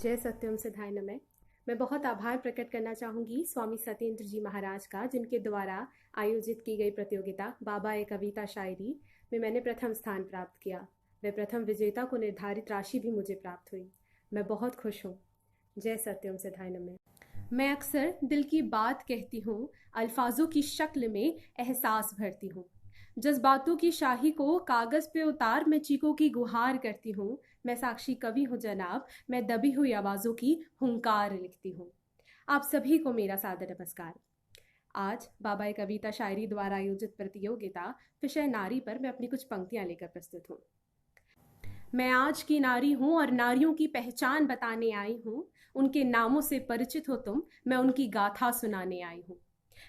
जय सत्यम सिद्धाय नमः। मैं बहुत आभार प्रकट करना चाहूँगी स्वामी सत्येंद्र जी महाराज का, जिनके द्वारा आयोजित की गई प्रतियोगिता बाबा एक कविता शायरी में मैंने प्रथम स्थान प्राप्त किया। वे प्रथम विजेता को निर्धारित राशि भी मुझे प्राप्त हुई। मैं बहुत खुश हूँ। जय सत्यम सिद्धाय नमः। मैं अक्सर दिल की बात कहती हूँ, अल्फाजों की शक्ल में एहसास भरती हूँ। जज्बातों की शाही को कागज पे उतार मैं चीखों की गुहार करती हूँ। मैं साक्षी कवि हूँ जनाब, मैं दबी हुई आवाज़ों की हुंकार लिखती हूँ। आप सभी को मेरा सादर नमस्कार। आज बाबा एक कविता शायरी द्वारा आयोजित प्रतियोगिता विषय नारी पर मैं अपनी कुछ पंक्तियां लेकर प्रस्तुत हूँ। मैं आज की नारी हूँ और नारियों की पहचान बताने आई हूँ। उनके नामों से परिचित हो तुम, मैं उनकी गाथा सुनाने आई हूँ।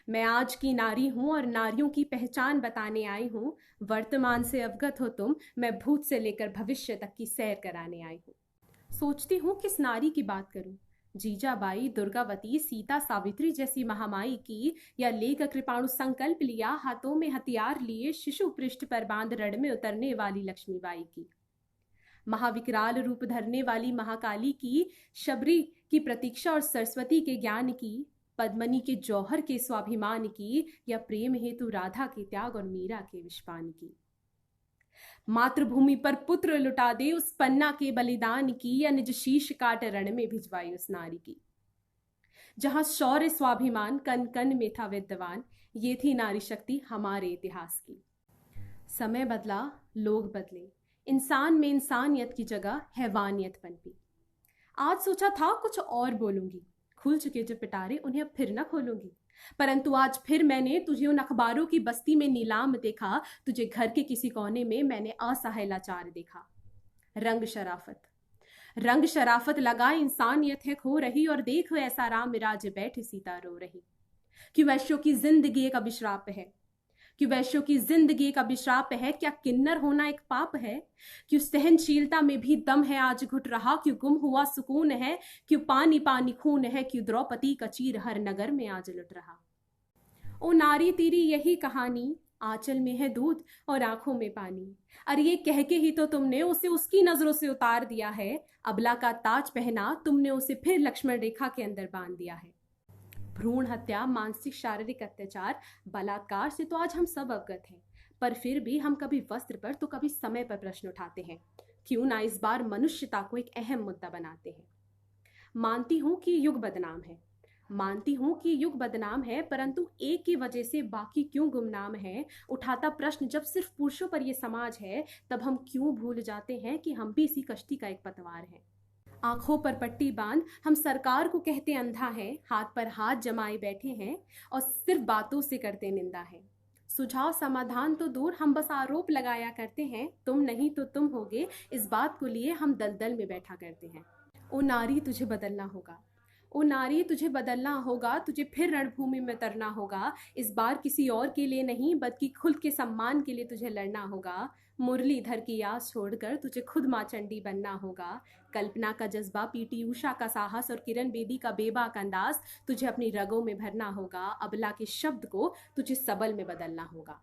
मैं आज की नारी हूँ और नारियों की पहचान बताने आई हूँ। वर्तमान से अवगत हो तुम, मैं भूत से लेकर भविष्य तक की सैर कराने आई हूँ। सोचती हूँ किस नारी की बात करूँ, जीजाबाई, दुर्गावती, सीता, सावित्री जैसी महामाई की, या लेख कृपाणु संकल्प लिया हाथों में हथियार लिए शिशु पृष्ठ पर बांध रण में उतरने वाली लक्ष्मीबाई की, महाविकराल रूप धरने वाली महाकाली की, शबरी की प्रतीक्षा और सरस्वती के ज्ञान की, पद्मनी के जौहर के स्वाभिमान की, या प्रेम हेतु राधा के त्याग और मीरा के विषपान की। मातृभूमि पर पुत्र लुटा दे उस पन्ना के बलिदान की, या निज शीश काट रण में भिजवाई उस नारी की। जहां शौर्य स्वाभिमान कन कन में था विद्यमान, ये थी नारी शक्ति हमारे इतिहास की। समय बदला, लोग बदले, इंसान में इंसानियत की जगह हैवानियत पनपी। आज सोचा था कुछ और बोलूंगी, खुल चुके जो पिटारे उन्हें अब फिर न खोलूंगी, परंतु आज फिर मैंने तुझे उन अखबारों की बस्ती में नीलाम देखा। तुझे घर के किसी कोने में मैंने असहाय लाचार देखा। रंग शराफत लगा इंसानियत है खो रही, और देख ऐसा राम मिराज बैठ सीता रो रही। कि वैश्यों की जिंदगी एक अभिश्राप है, कि वैश्यों की जिंदगी एक अभिश्राप है, क्या किन्नर होना एक पाप है? क्यों सहनशीलता में भी दम है आज घुट रहा, क्यों गुम हुआ सुकून है, क्यों पानी पानी खून है, क्यों द्रौपदी का चीर हर नगर में आज लुट रहा। ओ नारी तेरी यही कहानी, आंचल में है दूध और आंखों में पानी। अरे ये कह के ही तो तुमने उसे उसकी नजरों से उतार दिया है। अबला का ताज पहना तुमने उसे फिर लक्ष्मण रेखा के अंदर बांध दिया है। भ्रूण हत्या, मानसिक शारीरिक अत्याचार, बलात्कार से तो आज हम सब अवगत हैं, पर फिर भी हम कभी वस्त्र पर तो कभी समय पर प्रश्न उठाते हैं। क्यों ना इस बार मनुष्यता को एक अहम मुद्दा बनाते हैं। मानती हूं कि युग बदनाम है, मानती हूं कि युग बदनाम है, परंतु एक की वजह से बाकी क्यों गुमनाम है? उठाता प्रश्न जब सिर्फ पुरुषों पर यह समाज है, तब हम क्यों भूल जाते हैं कि हम भी इसी कश्ती का एक पतवार हैं। आंखों पर पट्टी बांध हम सरकार को कहते अंधा है, हाथ पर हाथ जमाए बैठे हैं और सिर्फ बातों से करते निंदा है। सुझाव समाधान तो दूर, हम बस आरोप लगाया करते हैं। तुम नहीं तो तुम होगे, इस बात को लिए हम दलदल में बैठा करते हैं। ओ नारी तुझे बदलना होगा, ओ नारी तुझे बदलना होगा, तुझे फिर रणभूमि में उतरना होगा। इस बार किसी और के लिए नहीं, बल्कि खुद के सम्मान के लिए तुझे लड़ना होगा। मुरलीधर की आस छोड़कर तुझे खुद माँ चंडी बनना होगा। कल्पना का जज्बा, पीटी उषा का साहस और किरण बेदी का बेबाक अंदाज तुझे अपनी रगों में भरना होगा। अबला के शब्द को तुझे सबल में बदलना होगा।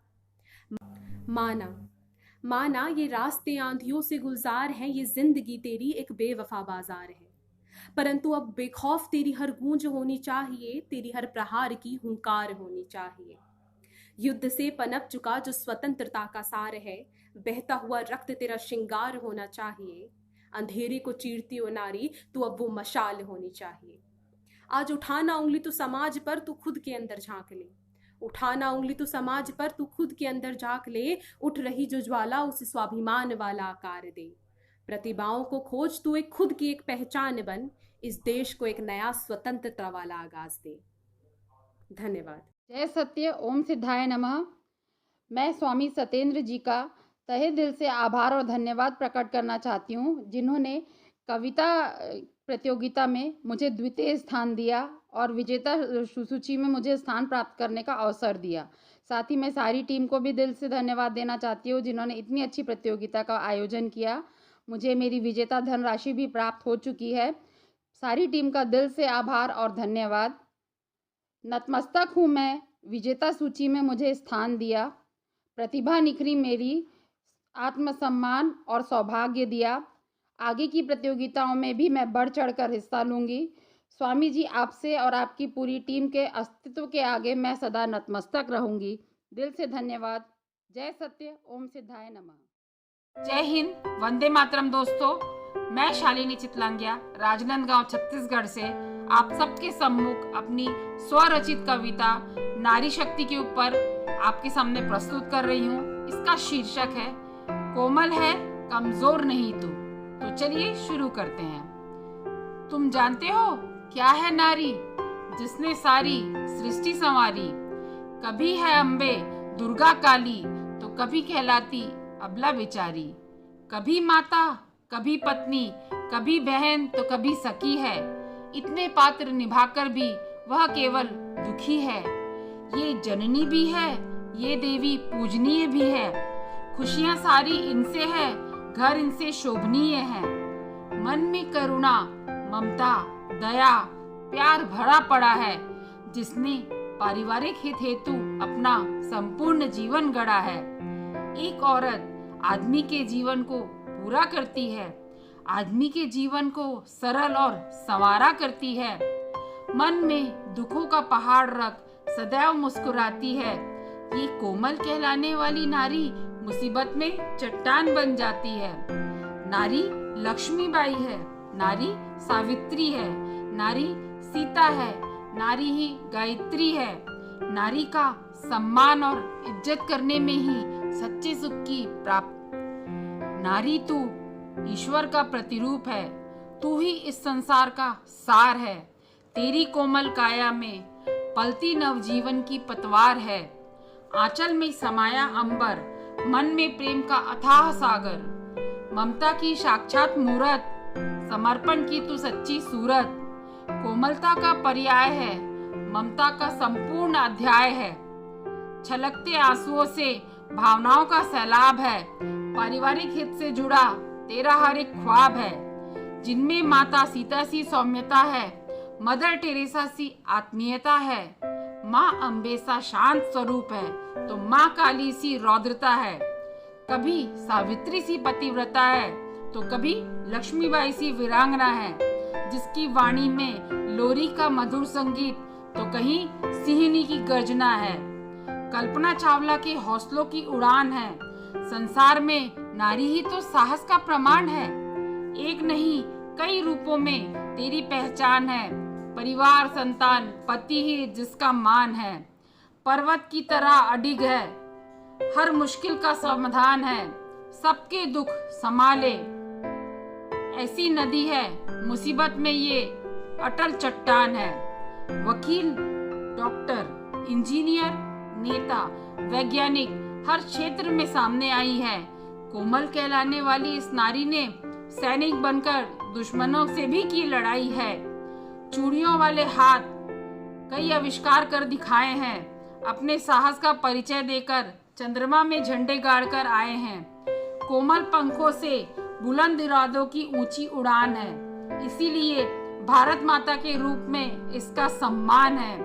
माना माना ये रास्ते आंधियों से गुलजार हैं, ये जिंदगी तेरी एक बेवफा बाजार है, परंतु अब बेखौफ तेरी हर गूंज होनी चाहिए, तेरी हर प्रहार की हुंकार होनी चाहिए। युद्ध से पनप चुका जो स्वतंत्रता का सार है, बहता हुआ रक्त तेरा श्रृंगार होना चाहिए। अंधेरे को चीरती हो नारी, तू अब वो मशाल होनी चाहिए। आज उठाना उंगली तो समाज पर, तू खुद के अंदर झांक ले। उठाना उंगली तो समाज पर, तू खुद के अंदर झांक ले। उठ रही जो ज्वाला उसे स्वाभिमान वाला आकार दे। प्रतिभाओं को खोज, तू एक खुद की एक पहचान बन। इस देश को एक नया स्वतंत्रता वाला आगाज दे। धन्यवाद। जय सत्य, ओम सिद्धाय नमः। मैं स्वामी सत्येंद्र जी का तहे दिल से आभार और धन्यवाद प्रकट करना चाहती हूँ, जिन्होंने कविता प्रतियोगिता में मुझे द्वितीय स्थान दिया और विजेता सूची में मुझे स्थान प्राप्त करने का अवसर दिया। साथ ही मैं सारी टीम को भी दिल से धन्यवाद देना चाहती हूँ, जिन्होंने इतनी अच्छी प्रतियोगिता का आयोजन किया। मुझे मेरी विजेता धनराशि भी प्राप्त हो चुकी है। सारी टीम का दिल से आभार और धन्यवाद। नतमस्तक हूँ मैं, विजेता सूची में मुझे स्थान दिया। प्रतिभा निखरी मेरी, आत्मसम्मान और सौभाग्य दिया। आगे की प्रतियोगिताओं में भी मैं बढ़ चढ़कर हिस्सा लूँगी। स्वामी जी, आपसे और आपकी पूरी टीम के अस्तित्व के आगे मैं सदा नतमस्तक रहूँगी। दिल से धन्यवाद। जय सत्य, ओम सिद्धाय नमः। जय हिंद, वंदे मातरम दोस्तों। मैं शालिनी चितलांगिया राजनांदगांव छत्तीसगढ़ से आप सबके सम्मुख अपनी स्वरचित कविता नारी शक्ति के ऊपर आपके सामने प्रस्तुत कर रही हूँ। इसका शीर्षक है कोमल है कमजोर नहीं तू। तो चलिए शुरू करते हैं। तुम जानते हो क्या है नारी, जिसने सारी सृष्टि संवारी। कभी है अम्बे दुर्गा काली, तो कभी कहलाती अबला बेचारी। कभी माता, कभी पत्नी, कभी बहन तो कभी सखी है। इतने पात्र निभाकर भी वह केवल दुखी है। ये जननी भी है, ये देवी पूजनीय भी है। खुशियां सारी इनसे है, घर इनसे शोभनीय है। मन में करुणा, ममता, दया, प्यार भरा पड़ा है। जिसने पारिवारिक हित हेतु अपना संपूर्ण जीवन गढ़ा है। एक औरत आदमी के जीवन को पूरा करती है, आदमी के जीवन को सरल और संवारा करती है। मन में दुखों का पहाड़ रख सदैव मुस्कुराती है। ये कोमल कहलाने वाली नारी मुसीबत में चट्टान बन जाती है। नारी लक्ष्मीबाई है, नारी सावित्री है, नारी सीता है, नारी ही गायत्री है। नारी का सम्मान और इज्जत करने में ही सच्चे सुख की प्राप्ति। नारी तू ईश्वर का प्रतिरूप है, तू ही इस संसार का सार है। तेरी कोमल काया में पलती नवजीवन की पतवार है। आंचल में समाया अंबर, मन में प्रेम का अथाह सागर। ममता की साक्षात मूरत, समर्पण की तू सच्ची सूरत। कोमलता का पर्याय है, ममता का संपूर्ण अध्याय है। छलकते आंसुओं से भावनाओं का सैलाब है। पारिवारिक हित से जुड़ा तेरा हर एक ख्वाब है। जिनमें माता सीता सी सौम्यता है, मदर टेरेसा सी आत्मीयता है। माँ अम्बे सा शांत स्वरूप है, तो माँ काली सी रौद्रता है। कभी सावित्री सी पतिव्रता है, तो कभी लक्ष्मीबाई सी वीरांगना है। जिसकी वाणी में लोरी का मधुर संगीत, तो कहीं सिंहनी की गर्जना है। कल्पना चावला के हौसलों की उड़ान है। संसार में नारी ही तो साहस का प्रमाण है। एक नहीं कई रूपों में तेरी पहचान है। परिवार, संतान, पति ही जिसका मान है। पर्वत की तरह अडिग है, हर मुश्किल का समाधान है। सबके दुख संभाले ऐसी नदी है, मुसीबत में ये अटल चट्टान है। वकील, डॉक्टर, इंजीनियर, नेता, वैज्ञानिक हर क्षेत्र में सामने आई है। कोमल कहलाने वाली इस नारी ने सैनिक बनकर दुश्मनों से भी की लड़ाई है। चूड़ियों वाले हाथ कई आविष्कार कर दिखाए हैं। अपने साहस का परिचय देकर चंद्रमा में झंडे गाड़कर आए हैं। कोमल पंखों से बुलंद इरादों की ऊंची उड़ान है। इसीलिए भारत माता के रूप में इसका सम्मान है।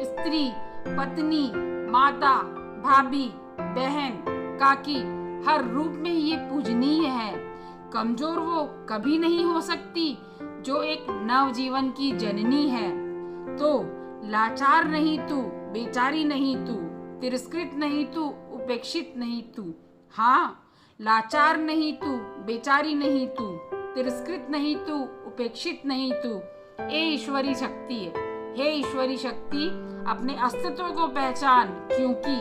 स्त्री, पत्नी, माता, भाभी, बहन, काकी हर रूप में ये पूजनीय है। कमजोर वो कभी नहीं हो सकती जो एक नवजीवन की जननी है। तो लाचार नहीं तू, बेचारी नहीं तू, तिरस्कृत नहीं तू, उपेक्षित नहीं तू। हाँ, लाचार नहीं तू, बेचारी नहीं तू, तिरस्कृत नहीं तू, उपेक्षित नहीं तू। हे ईश्वरी शक्ति, हे ईश्वरी शक्ति, अपने अस्तित्व को पहचान, क्योंकि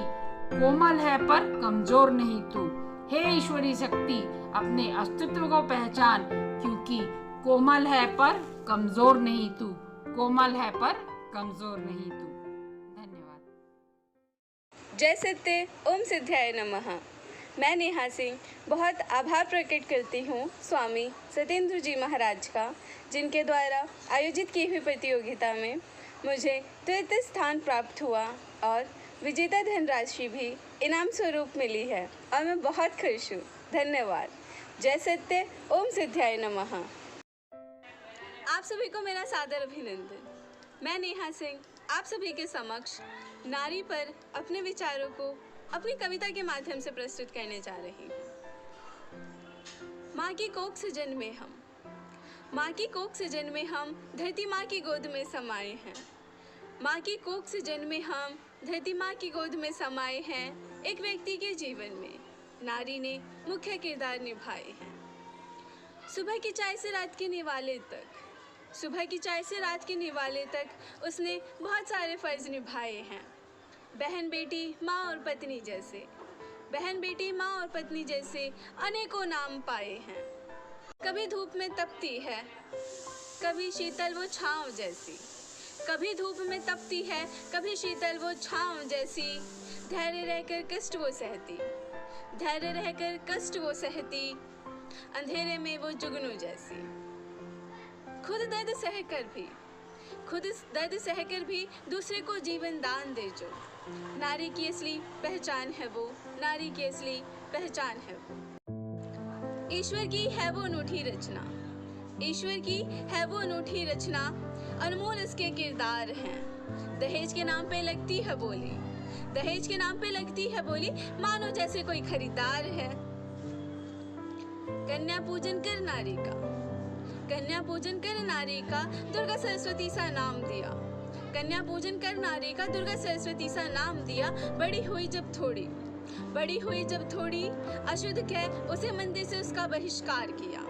कोमल है पर कमजोर नहीं तू। हे ईश्वरी शक्ति, अपने अस्तित्व को पहचान, क्योंकि कोमल है पर कमजोर नहीं तू। कोमल है पर कमजोर नहीं तू। धन्यवाद। जय सत्य, ओम सिद्धाय नमः। मैं नेहा सिंह बहुत आभार प्रकट करती हूँ स्वामी सत्येंद्र जी महाराज का, जिनके द्वारा आयोजित की हुई प्रतियोगिता में मुझे तृतीय स्थान प्राप्त हुआ और विजेता धनराशि भी इनाम स्वरूप मिली है और मैं बहुत खुश हूँ। धन्यवाद। जय सत्य, ओम सिद्धाय नमः। आप सभी को मेरा सादर अभिनंदन। मैं नेहा सिंह आप सभी के समक्ष नारी पर अपने विचारों को अपनी कविता के माध्यम से प्रस्तुत करने जा रही हूँ। माँ की कोख से जन्मे हम, माँ की कोख से जन्मे हम, धरती माँ की गोद में समाये हैं। माँ की कोख से जन्मे हम, धरती माँ की गोद में समाये हैं। एक व्यक्ति के जीवन में नारी ने मुख्य किरदार निभाए हैं। सुबह की चाय से रात के निवाले तक, सुबह की चाय से रात के निवाले तक उसने बहुत सारे फ़र्ज निभाए हैं। बहन बेटी माँ और पत्नी जैसे, बहन बेटी माँ और पत्नी जैसे अनेकों नाम पाए हैं। कभी धूप में तपती है, कभी शीतल वो छाँव जैसी, कभी धूप में तपती है, कभी शीतल वो छाँव जैसी। धैर्य रहकर कष्ट वो सहती, धैर्य रहकर कष्ट वो सहती, अंधेरे में वो जुगनू जैसी। खुद दर्द सहकर भी दूसरे को जीवन दान दे जो, नारी की असली पहचान है वो, नारी की असली पहचान है वो। ईश्वर की है वो अनूठी रचना, ईश्वर की है वो अनूठी रचना, अनमोल इसके किरदार हैं। दहेज के नाम पे लगती है बोली, दहेज के नाम पे लगती है बोली, मानो जैसे कोई खरीदार है। कन्या पूजन कर नारी का, कन्या पूजन कर नारी का, दुर्गा सरस्वती सा नाम दिया। कन्या पूजन कर नारी का, दुर्गा सरस्वती सा नाम दिया। बड़ी हुई जब थोड़ी, बड़ी हुई जब थोड़ी, अशुद्ध कह उसे मंदिर से उसका बहिष्कार किया।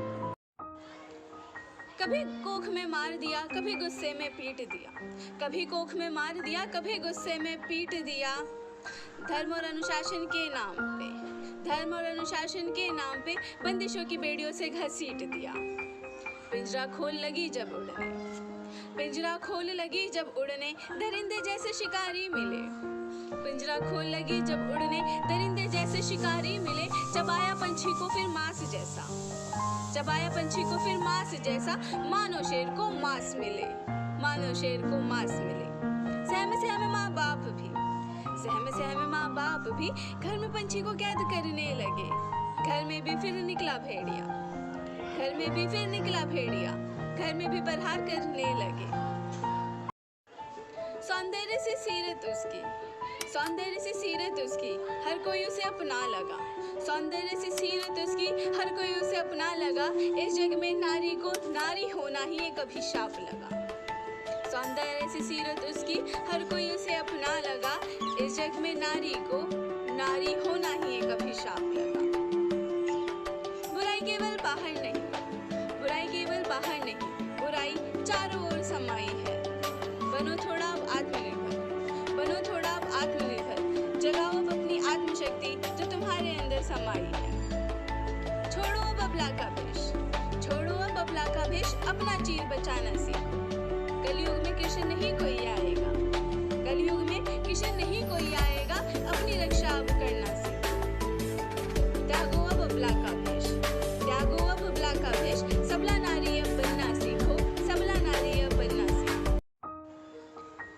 कभी कोख में मार दिया, कभी गुस्से में पीट दिया, कभी कोख में मार दिया, कभी गुस्से में पीट दिया। धर्म और अनुशासन के नाम पे, धर्म और अनुशासन के नाम पे बंदिशों की बेड़ियों से घसीट दिया। पिंजरा खोल लगी जब उड़ने, पिंजरा खोल लगी जब उड़ने, दरिंदे जैसे शिकारी मिले। पिंजरा खोल लगी जब उड़ने, दरिंदे जैसे शिकारी मिले। चबाया पंछी को फिर मांस जैसा, चबाया पंछी को फिर मांस जैसा, मानो शेर को मांस मिले, मानो शेर को मांस मिले। सहमे सहमे माँ बाप भी, सहमे सहमे माँ बाप भी घर में पंछी को कैद करने लगे। घर में भी फिर निकला भेड़िया, घर में भी फिर निकला भेड़िया, घर में भी प्रहार करने लगे। सौंदर्य से सीरत उसकी, सौंदर्य से सीरत उसकी, हर कोई उसे अपना लगा। सौंदर्य से सीरत उसकी, हर कोई उसे अपना लगा। इस जग में नारी को नारी होना ही एक अभिशाप लगा। सौंदर्य से सीरत उसकी, हर कोई उसे अपना लगा। इस जग में नारी को नारी होना ही एक अभिशाप लगा। बुराई केवल बाहर नहीं, बुराई केवल बाहर नहीं, बुराई चारों ओर समाई है। बनो थोड़ा आत्मनिर्भर, बनो थोड़ा आत्मनिर्भर, जगाओ अब अपनी आत्मशक्ति जो तुम्हारे अंदर समाई है। छोड़ो अब अबला का भेष, छोड़ो अब अबला का भेष, अपना चीर बचाना सीखो। कलयुग में कृष्ण नहीं कोई आएगा, कलयुग में कृष्ण नहीं कोई आएगा, अपनी रक्षा अब करना सीखो। त्यागो अब अबला का भेष, त्यागो अब अबला का भेष, सबला नारी अब बनना सीखो, सबला नारी अब बनना सीखो।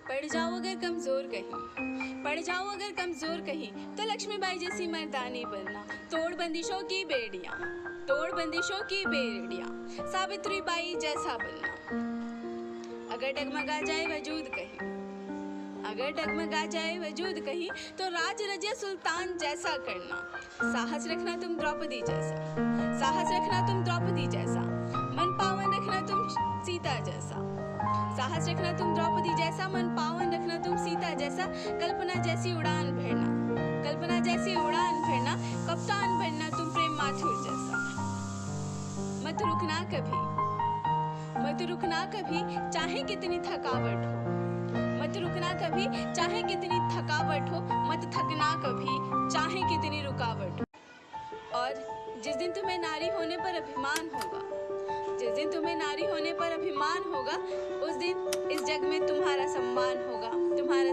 पड़ जाओ अगर कमजोर कहीं, पड़ जाओ अगर कमजोर कहीं, तो लक्ष्मीबाई जैसी मर्दानी बनना। तोड़ बंदिशों की बेड़ियां, तोड़ बंदिशों की बेड़ियां, सावित्री बाई जैसा बनना। अगर डगमगा जाए वजूद कहीं, अगर डगमगा जाए वजूद कहीं, तो राज रजिया सुल्तान जैसा करना। साहस रखना तुम द्रौपदी जैसा, साहस रखना तुम द्रौपदी जैसा, मन पावन रखना तुम सीता जैसा। साहस रखना तुम द्रौपदी जैसा, मन पावन रखना तुम सीता जैसा। कल्पना जैसी उड़ान भरना, कल्पना जैसी उड़ान भरना, कप्तान बनना तुम प्रेम माथुर जैसा। मत रुकना कभी, मत रुकना कभी, चाहे कितनी थकावट हो। मत रुकना कभी, चाहे कितनी थकावट हो। मत थकना कभी, चाहे कितनी रुकावट हो। और जिस दिन तुम्हें नारी होने पर अभिमान होगा, जिस दिन तुम्हें नारी होने पर अभिमान होगा, उस दिन इस जग में तुम्हारा सम्मान होगा, तुम्हारा